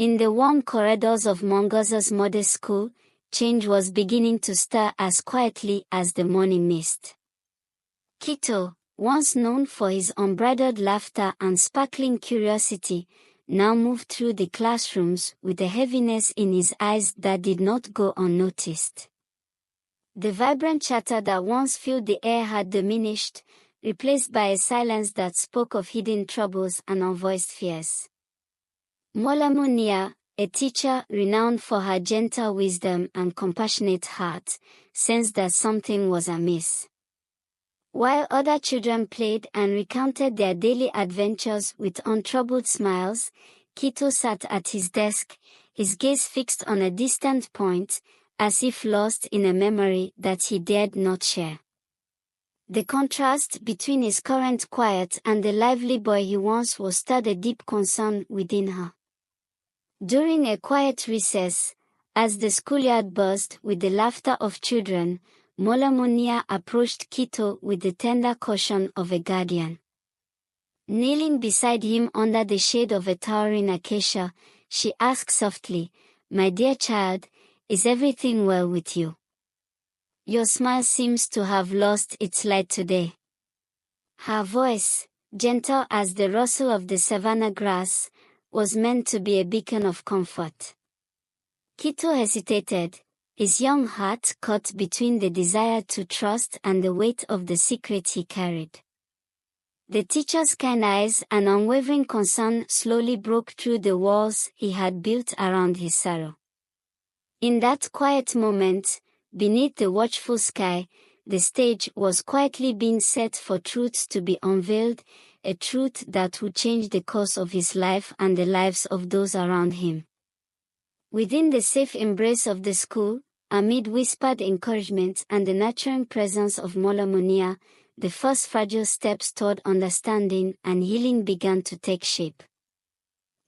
In the warm corridors of Mwangaza's modest school, change was beginning to stir as quietly as the morning mist. Kito, once known for his unbridled laughter and sparkling curiosity, now moved through the classrooms with a heaviness in his eyes that did not go unnoticed. The vibrant chatter that once filled the air had diminished, replaced by a silence that spoke of hidden troubles and unvoiced fears. Mwalimu Nia, a teacher renowned for her gentle wisdom and compassionate heart, sensed that something was amiss. While other children played and recounted their daily adventures with untroubled smiles, Kito sat at his desk, his gaze fixed on a distant point, as if lost in a memory that he dared not share. The contrast between his current quiet and the lively boy he once was stirred a deep concern within her. During a quiet recess, as the schoolyard buzzed with the laughter of children, Mwalimu Nia approached Kito with the tender caution of a guardian. Kneeling beside him under the shade of a towering acacia, she asked softly, "My dear child, is everything well with you? Your smile seems to have lost its light today." Her voice, gentle as the rustle of the savannah grass, was meant to be a beacon of comfort. Kito hesitated, his young heart caught between the desire to trust and the weight of the secret he carried. The teacher's kind eyes and unwavering concern slowly broke through the walls he had built around his sorrow. In that quiet moment, beneath the watchful sky, the stage was quietly being set for truths to be unveiled, a truth that would change the course of his life and the lives of those around him. Within the safe embrace of the school, amid whispered encouragement and the nurturing presence of Mwalimu Nia, the first fragile steps toward understanding and healing began to take shape.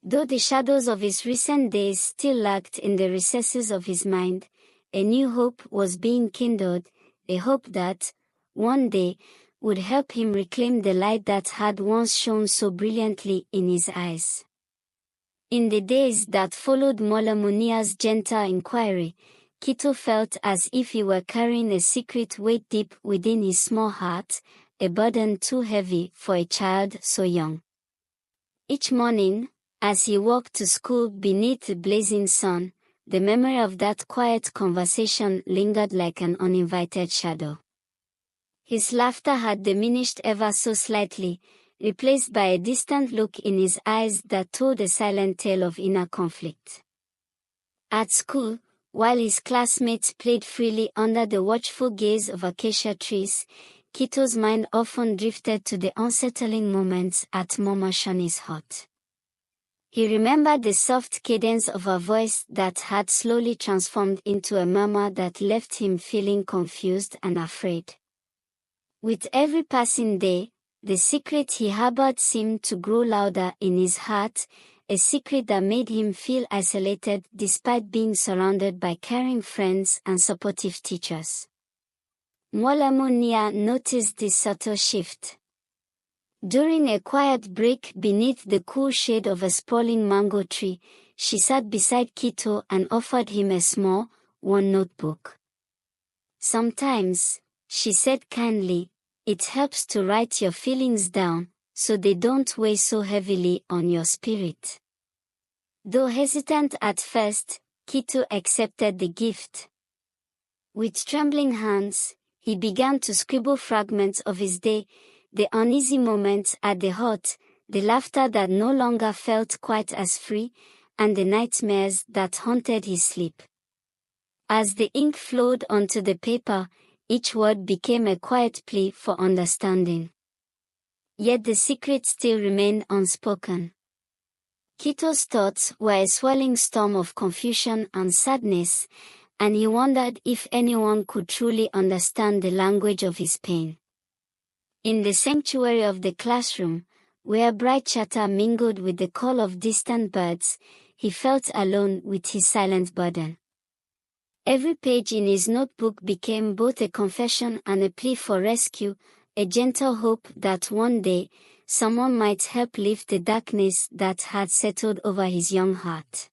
Though the shadows of his recent days still lurked in the recesses of his mind, a new hope was being kindled, a hope that, one day, would help him reclaim the light that had once shone so brilliantly in his eyes. In the days that followed Mwalimu Nia's gentle inquiry, Kito felt as if he were carrying a secret weight deep within his small heart, a burden too heavy for a child so young. Each morning, as he walked to school beneath the blazing sun, the memory of that quiet conversation lingered like an uninvited shadow. His laughter had diminished ever so slightly, replaced by a distant look in his eyes that told a silent tale of inner conflict. At school, while his classmates played freely under the watchful gaze of acacia trees, Kito's mind often drifted to the unsettling moments at Mama Shani's hut. He remembered the soft cadence of her voice that had slowly transformed into a murmur that left him feeling confused and afraid. With every passing day, the secret he harbored seemed to grow louder in his heart, a secret that made him feel isolated despite being surrounded by caring friends and supportive teachers. Mwalimu Nia noticed this subtle shift. During a quiet break beneath the cool shade of a sprawling mango tree, she sat beside Kito and offered him a small, worn notebook. "Sometimes," she said kindly, "it helps to write your feelings down, so they don't weigh so heavily on your spirit." Though hesitant at first, Kito accepted the gift. With trembling hands, he began to scribble fragments of his day, the uneasy moments at the hut, the laughter that no longer felt quite as free, and the nightmares that haunted his sleep. As the ink flowed onto the paper, each word became a quiet plea for understanding. Yet the secret still remained unspoken. Kito's thoughts were a swirling storm of confusion and sadness, and he wondered if anyone could truly understand the language of his pain. In the sanctuary of the classroom, where bright chatter mingled with the call of distant birds, he felt alone with his silent burden. Every page in his notebook became both a confession and a plea for rescue, a gentle hope that one day, someone might help lift the darkness that had settled over his young heart.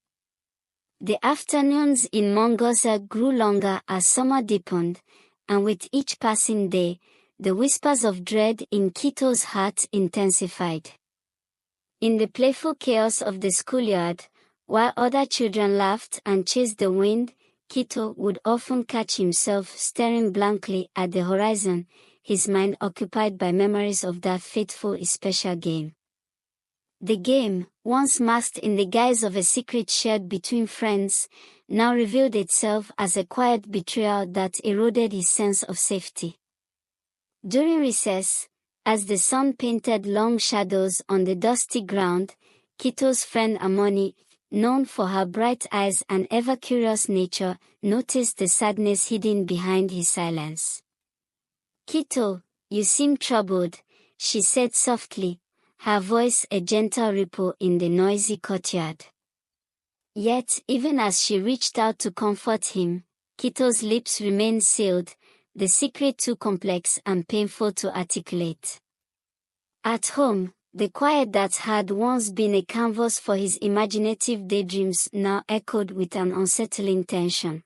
The afternoons in Mwangaza grew longer as summer deepened, and with each passing day, the whispers of dread in Kito's heart intensified. In the playful chaos of the schoolyard, while other children laughed and chased the wind, Kito would often catch himself staring blankly at the horizon, his mind occupied by memories of that fateful special game. The game, once masked in the guise of a secret shared between friends, now revealed itself as a quiet betrayal that eroded his sense of safety. During recess, as the sun painted long shadows on the dusty ground, Kito's friend Amoni, known for her bright eyes and ever-curious nature, noticed the sadness hidden behind his silence. "Kito, you seem troubled," she said softly, her voice a gentle ripple in the noisy courtyard. Yet, even as she reached out to comfort him, Kito's lips remained sealed, the secret too complex and painful to articulate. At home, the quiet that had once been a canvas for his imaginative daydreams now echoed with an unsettling tension.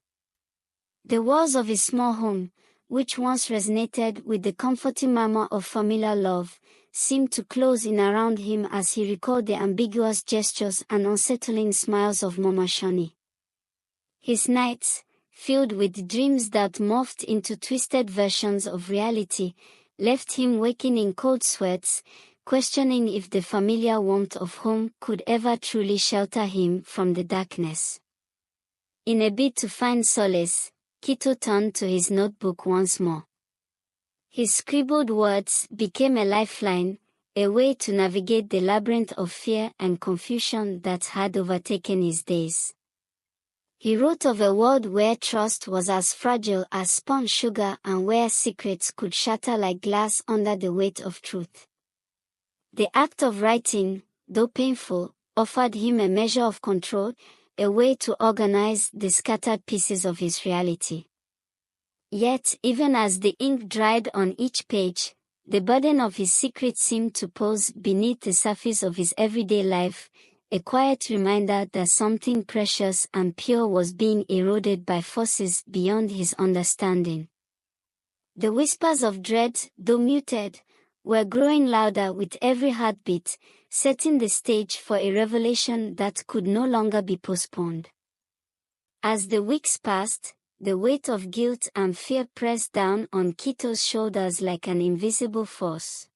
The walls of his small home, which once resonated with the comforting murmur of familiar love, seemed to close in around him as he recalled the ambiguous gestures and unsettling smiles of Mama Shani. His nights, filled with dreams that morphed into twisted versions of reality, left him waking in cold sweats, questioning if the familiar warmth of home could ever truly shelter him from the darkness. In a bid to find solace, Kito turned to his notebook once more. His scribbled words became a lifeline, a way to navigate the labyrinth of fear and confusion that had overtaken his days. He wrote of a world where trust was as fragile as spun sugar and where secrets could shatter like glass under the weight of truth. The act of writing, though painful, offered him a measure of control, a way to organize the scattered pieces of his reality. Yet, even as the ink dried on each page, the burden of his secret seemed to pose beneath the surface of his everyday life, a quiet reminder that something precious and pure was being eroded by forces beyond his understanding. The whispers of dread, though muted, were growing louder with every heartbeat, setting the stage for a revelation that could no longer be postponed. As the weeks passed, the weight of guilt and fear pressed down on Kito's shoulders like an invisible force.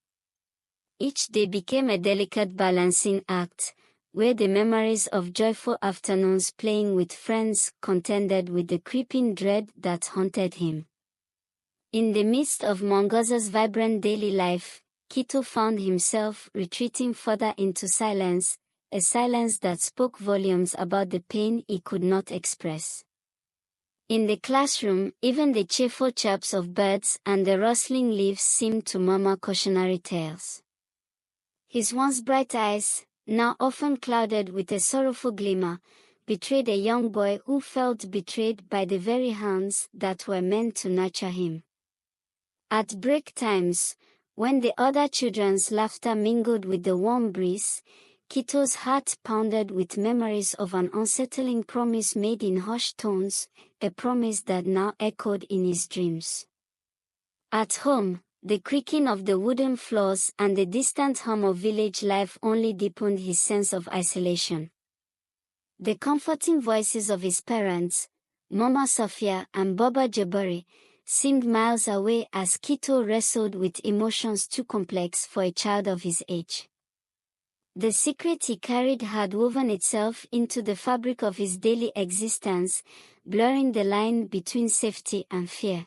Each day became a delicate balancing act, where the memories of joyful afternoons playing with friends contended with the creeping dread that haunted him. In the midst of Mwangaza's vibrant daily life, Kito found himself retreating further into silence, a silence that spoke volumes about the pain he could not express. In the classroom, even the cheerful chirps of birds and the rustling leaves seemed to murmur cautionary tales. His once bright eyes, now often clouded with a sorrowful glimmer, betrayed a young boy who felt betrayed by the very hands that were meant to nurture him. At break times, when the other children's laughter mingled with the warm breeze, Kito's heart pounded with memories of an unsettling promise made in hushed tones, a promise that now echoed in his dreams. At home, the creaking of the wooden floors and the distant hum of village life only deepened his sense of isolation. The comforting voices of his parents, Mama Sophia and Baba Jabari, seemed miles away as Kito wrestled with emotions too complex for a child of his age. The secret he carried had woven itself into the fabric of his daily existence, blurring the line between safety and fear.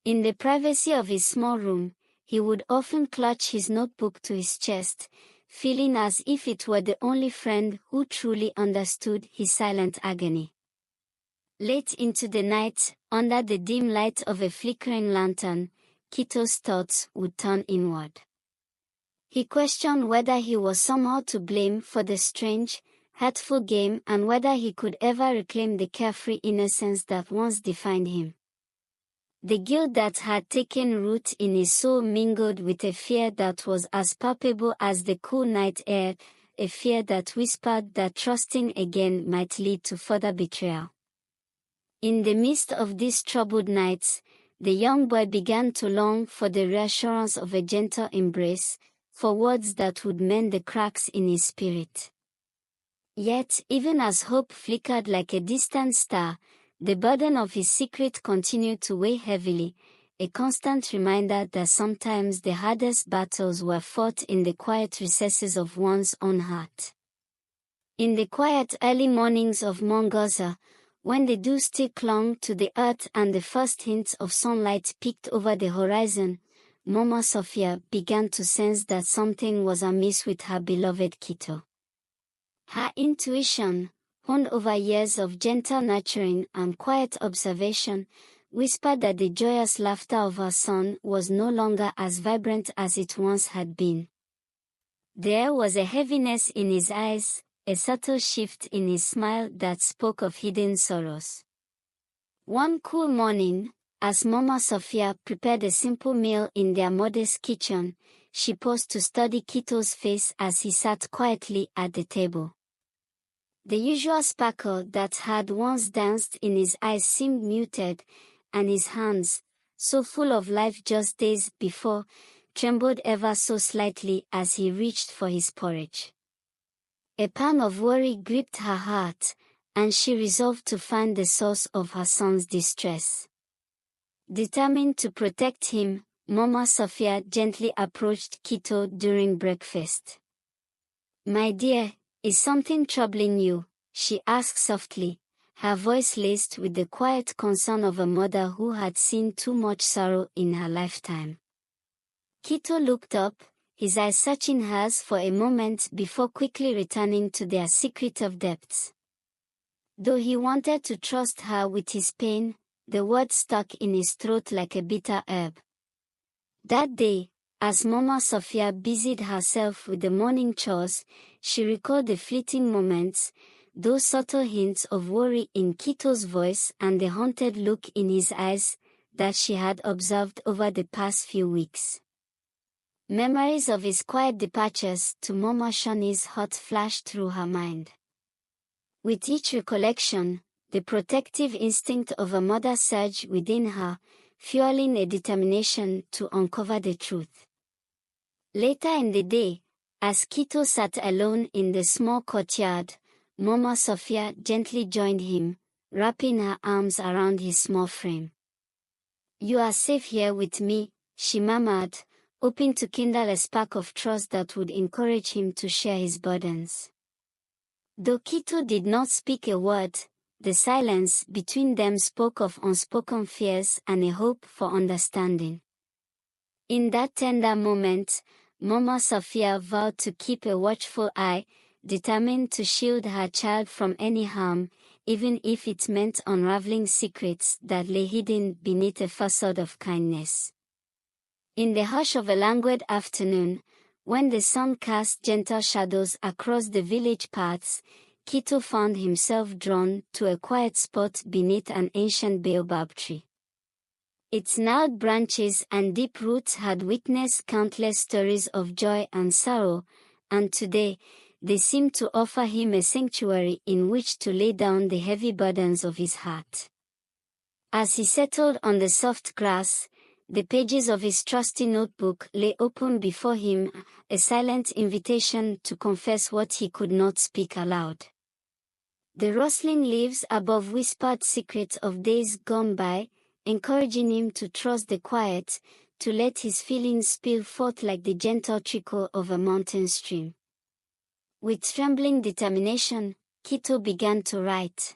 In the privacy of his small room, he would often clutch his notebook to his chest, feeling as if it were the only friend who truly understood his silent agony. Late into the night, under the dim light of a flickering lantern, Kito's thoughts would turn inward. He questioned whether he was somehow to blame for the strange, hurtful game and whether he could ever reclaim the carefree innocence that once defined him. The guilt that had taken root in his soul mingled with a fear that was as palpable as the cool night air, a fear that whispered that trusting again might lead to further betrayal. In the midst of these troubled nights, the young boy began to long for the reassurance of a gentle embrace, for words that would mend the cracks in his spirit. Yet, even as hope flickered like a distant star, the burden of his secret continued to weigh heavily, a constant reminder that sometimes the hardest battles were fought in the quiet recesses of one's own heart. In the quiet early mornings of Mwangaza, when the dew still clung to the earth and the first hints of sunlight peeked over the horizon, Mama Sophia began to sense that something was amiss with her beloved Kito. Her intuition, honed over years of gentle nurturing and quiet observation, whispered that the joyous laughter of her son was no longer as vibrant as it once had been. There was a heaviness in his eyes, a subtle shift in his smile that spoke of hidden sorrows. One cool morning, as Mama Sophia prepared a simple meal in their modest kitchen, she paused to study Kito's face as he sat quietly at the table. The usual sparkle that had once danced in his eyes seemed muted, and his hands, so full of life just days before, trembled ever so slightly as he reached for his porridge. A pang of worry gripped her heart, and she resolved to find the source of her son's distress. Determined to protect him, Mama Sophia gently approached Kito during breakfast. "My dear, is something troubling you?" she asked softly, her voice laced with the quiet concern of a mother who had seen too much sorrow in her lifetime. Kito looked up, his eyes searching hers for a moment before quickly returning to their secretive depths. Though he wanted to trust her with his pain, the words stuck in his throat like a bitter herb. That day, as Mama Sophia busied herself with the morning chores, she recalled the fleeting moments, those subtle hints of worry in Kito's voice and the haunted look in his eyes that she had observed over the past few weeks. Memories of his quiet departures to Mama Shani's hut flashed through her mind. With each recollection, the protective instinct of a mother surged within her, fueling a determination to uncover the truth. Later in the day, as Kito sat alone in the small courtyard, Mama Sophia gently joined him, wrapping her arms around his small frame. "You are safe here with me," she murmured, hoping to kindle a spark of trust that would encourage him to share his burdens. Though Kito did not speak a word, the silence between them spoke of unspoken fears and a hope for understanding. In that tender moment, Mama Sophia vowed to keep a watchful eye, determined to shield her child from any harm, even if it meant unraveling secrets that lay hidden beneath a facade of kindness. In the hush of a languid afternoon, when the sun cast gentle shadows across the village paths, Kito found himself drawn to a quiet spot beneath an ancient baobab tree. Its gnarled branches and deep roots had witnessed countless stories of joy and sorrow, and today, they seemed to offer him a sanctuary in which to lay down the heavy burdens of his heart. As he settled on the soft grass, the pages of his trusty notebook lay open before him, a silent invitation to confess what he could not speak aloud. The rustling leaves above whispered secrets of days gone by, encouraging him to trust the quiet, to let his feelings spill forth like the gentle trickle of a mountain stream. With trembling determination, Kito began to write.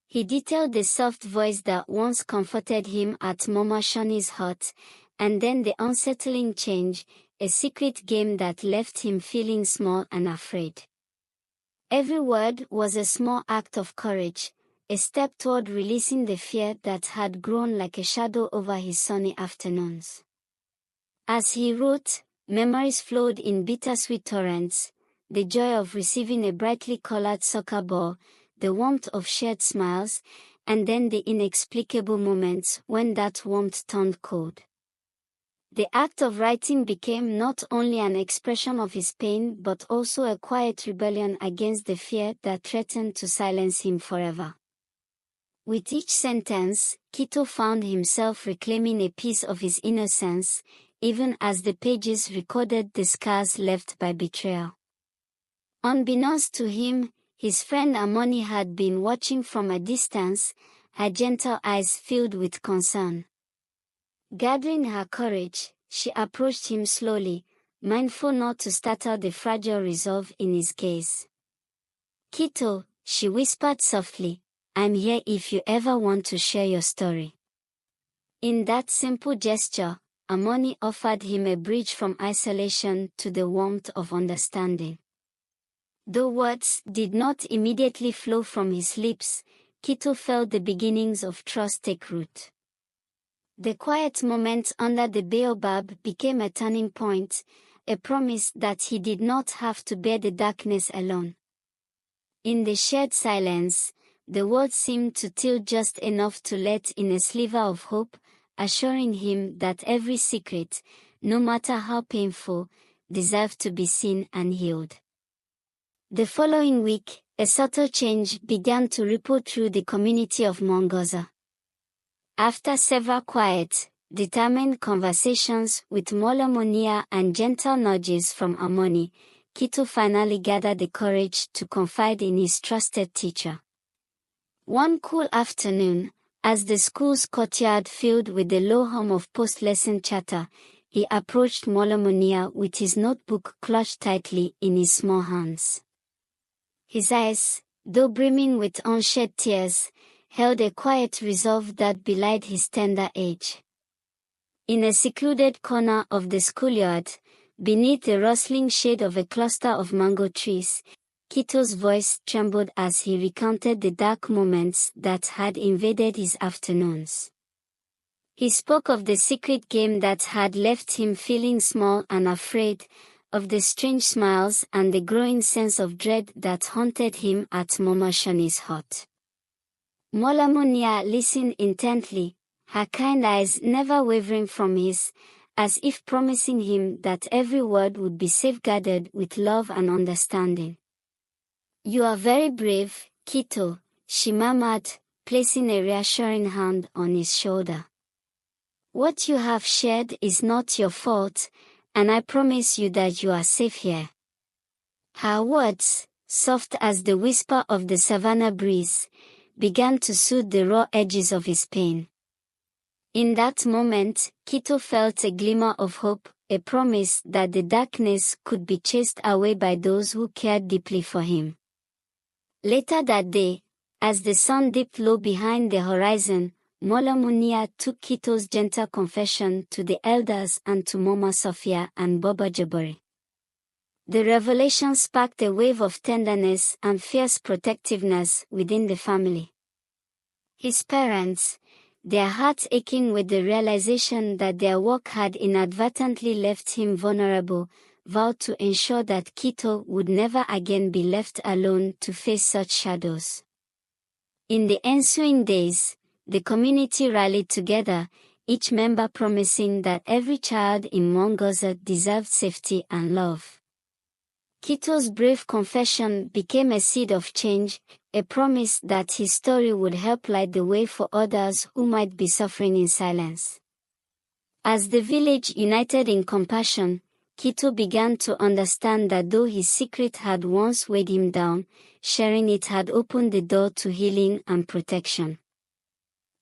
He detailed the soft voice that once comforted him at Mama Shani's hut, and then the unsettling change, a secret game that left him feeling small and afraid. Every word was a small act of courage, a step toward releasing the fear that had grown like a shadow over his sunny afternoons. As he wrote, memories flowed in bittersweet torrents, the joy of receiving a brightly colored soccer ball, the warmth of shared smiles, and then the inexplicable moments when that warmth turned cold. The act of writing became not only an expression of his pain but also a quiet rebellion against the fear that threatened to silence him forever. With each sentence, Kito found himself reclaiming a piece of his innocence, even as the pages recorded the scars left by betrayal. Unbeknownst to him, his friend Amoni had been watching from a distance, her gentle eyes filled with concern. Gathering her courage, she approached him slowly, mindful not to startle the fragile resolve in his gaze. "Kito," she whispered softly, "I'm here if you ever want to share your story." In that simple gesture, Amoni offered him a bridge from isolation to the warmth of understanding. Though words did not immediately flow from his lips, Kito felt the beginnings of trust take root. The quiet moments under the baobab became a turning point, a promise that he did not have to bear the darkness alone. In the shared silence, the world seemed to tilt just enough to let in a sliver of hope, assuring him that every secret, no matter how painful, deserved to be seen and healed. The following week, a subtle change began to ripple through the community of Mwangaza. After several quiet, determined conversations with Mwalimu Nia and gentle nudges from Amoni, Kito finally gathered the courage to confide in his trusted teacher. One cool afternoon, as the school's courtyard filled with the low hum of post-lesson chatter, he approached Mwalimu Nia with his notebook clutched tightly in his small hands. His eyes, though brimming with unshed tears, held a quiet resolve that belied his tender age. In a secluded corner of the schoolyard, beneath the rustling shade of a cluster of mango trees, Kito's voice trembled as he recounted the dark moments that had invaded his afternoons. He spoke of the secret game that had left him feeling small and afraid, of the strange smiles and the growing sense of dread that haunted him at Momoshoni's hut. Mwalimu Nia listened intently, her kind eyes never wavering from his, as if promising him that every word would be safeguarded with love and understanding. "You are very brave, Kito," she murmured, placing a reassuring hand on his shoulder. "What you have shared is not your fault, and I promise you that you are safe here." Her words, soft as the whisper of the savannah breeze, began to soothe the raw edges of his pain. In that moment, Kito felt a glimmer of hope, a promise that the darkness could be chased away by those who cared deeply for him. Later that day, as the sun dipped low behind the horizon, Mwalimu Nia took Kito's gentle confession to the elders and to Mama Sophia and Baba Jabari. The revelation sparked a wave of tenderness and fierce protectiveness within the family. His parents, their hearts aching with the realization that their work had inadvertently left him vulnerable, vowed to ensure that Kito would never again be left alone to face such shadows. In the ensuing days, the community rallied together, each member promising that every child in Mwangaza deserved safety and love. Kito's brave confession became a seed of change, a promise that his story would help light the way for others who might be suffering in silence. As the village united in compassion, Kito began to understand that though his secret had once weighed him down, sharing it had opened the door to healing and protection.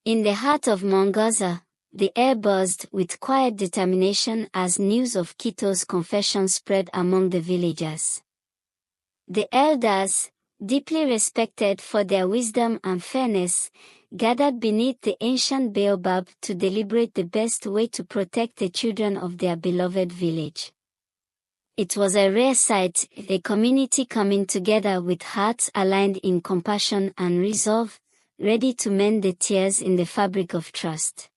In the heart of Mwangaza, the air buzzed with quiet determination as news of Kito's confession spread among the villagers. The elders, deeply respected for their wisdom and fairness, gathered beneath the ancient baobab to deliberate the best way to protect the children of their beloved village. It was a rare sight, a community coming together with hearts aligned in compassion and resolve, ready to mend the tears in the fabric of trust.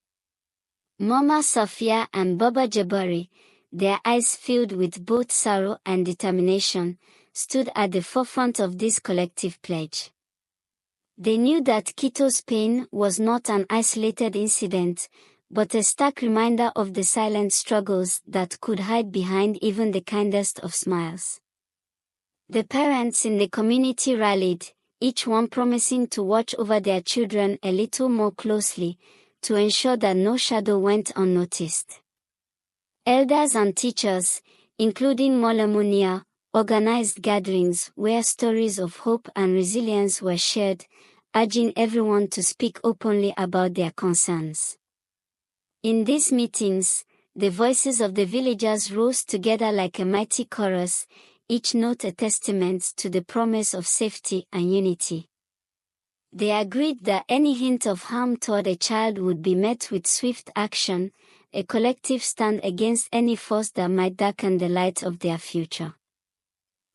Mama Sophia and Baba Jabari, their eyes filled with both sorrow and determination, stood at the forefront of this collective pledge. They knew that Kito's pain was not an isolated incident, but a stark reminder of the silent struggles that could hide behind even the kindest of smiles. The parents in the community rallied, each one promising to watch over their children a little more closely, to ensure that no shadow went unnoticed. Elders and teachers, including Mwalimu Nia, organized gatherings where stories of hope and resilience were shared, urging everyone to speak openly about their concerns. In these meetings, the voices of the villagers rose together like a mighty chorus, each note a testament to the promise of safety and unity. They agreed that any hint of harm toward a child would be met with swift action, a collective stand against any force that might darken the light of their future.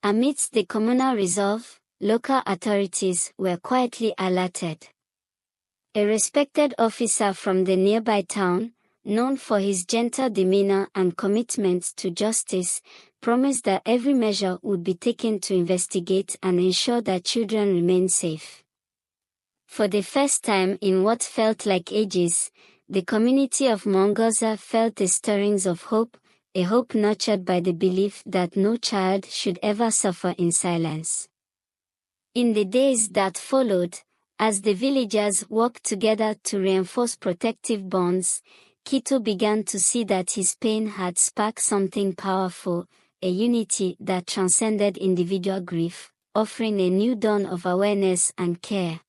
Amidst the communal resolve, local authorities were quietly alerted. A respected officer from the nearby town, known for his gentle demeanor and commitment to justice, promised that every measure would be taken to investigate and ensure that children remain safe. For the first time in what felt like ages, the community of Mwangaza felt the stirrings of hope, a hope nurtured by the belief that no child should ever suffer in silence. In the days that followed, as the villagers worked together to reinforce protective bonds, Kito began to see that his pain had sparked something powerful, a unity that transcended individual grief, offering a new dawn of awareness and care.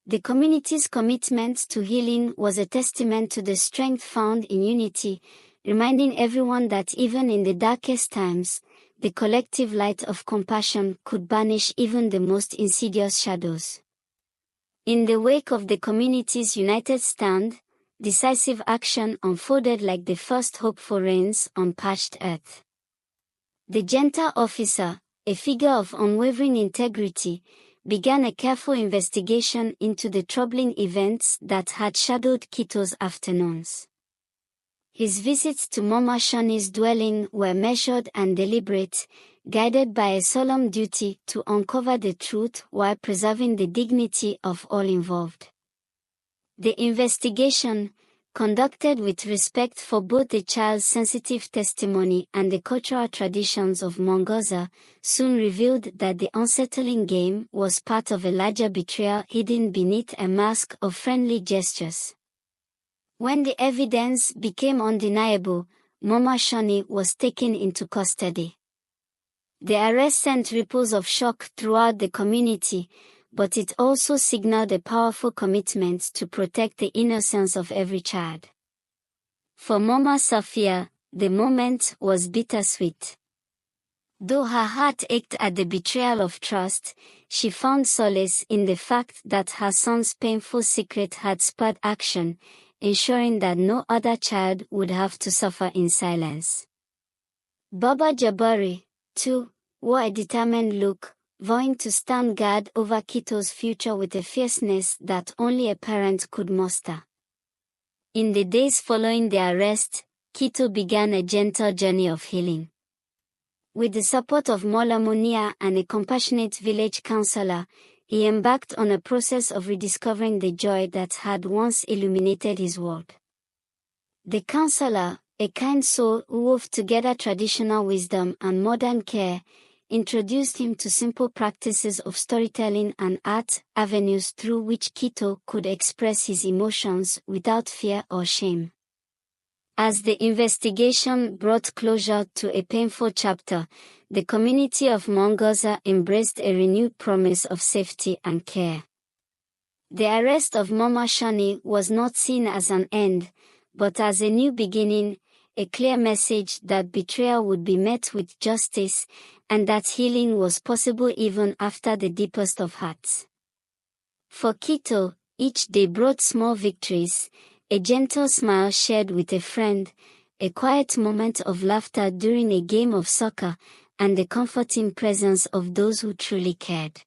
The community's commitment to healing was a testament to the strength found in unity, reminding everyone that even in the darkest times, the collective light of compassion could banish even the most insidious shadows. In the wake of the community's united stand, decisive action unfolded like the first hopeful rains on parched earth. The gentle officer, a figure of unwavering integrity, began a careful investigation into the troubling events that had shadowed Kito's afternoons. His visits to Mama Shani's dwelling were measured and deliberate, guided by a solemn duty to uncover the truth while preserving the dignity of all involved. The investigation, conducted with respect for both the child's sensitive testimony and the cultural traditions of Mwangaza, soon revealed that the unsettling game was part of a larger betrayal hidden beneath a mask of friendly gestures. When the evidence became undeniable, Mama Shani was taken into custody. The arrest sent ripples of shock throughout the community, but it also signaled a powerful commitment to protect the innocence of every child. For Mama Sophia, the moment was bittersweet. Though her heart ached at the betrayal of trust, she found solace in the fact that her son's painful secret had spurred action, ensuring that no other child would have to suffer in silence. Baba Jabari, too, wore a determined look, vowing to stand guard over Kito's future with a fierceness that only a parent could muster. In the days following the arrest, Kito began a gentle journey of healing. With the support of Mwalimu Nia and a compassionate village counselor, he embarked on a process of rediscovering the joy that had once illuminated his world. The counselor, a kind soul who wove together traditional wisdom and modern care, introduced him to simple practices of storytelling and art, avenues through which Kito could express his emotions without fear or shame. As the investigation brought closure to a painful chapter, the community of Mwangaza embraced a renewed promise of safety and care. The arrest of Mama Shani was not seen as an end, but as a new beginning, a clear message that betrayal would be met with justice, and that healing was possible even after the deepest of hearts. For Kito, each day brought small victories, a gentle smile shared with a friend, a quiet moment of laughter during a game of soccer, and the comforting presence of those who truly cared.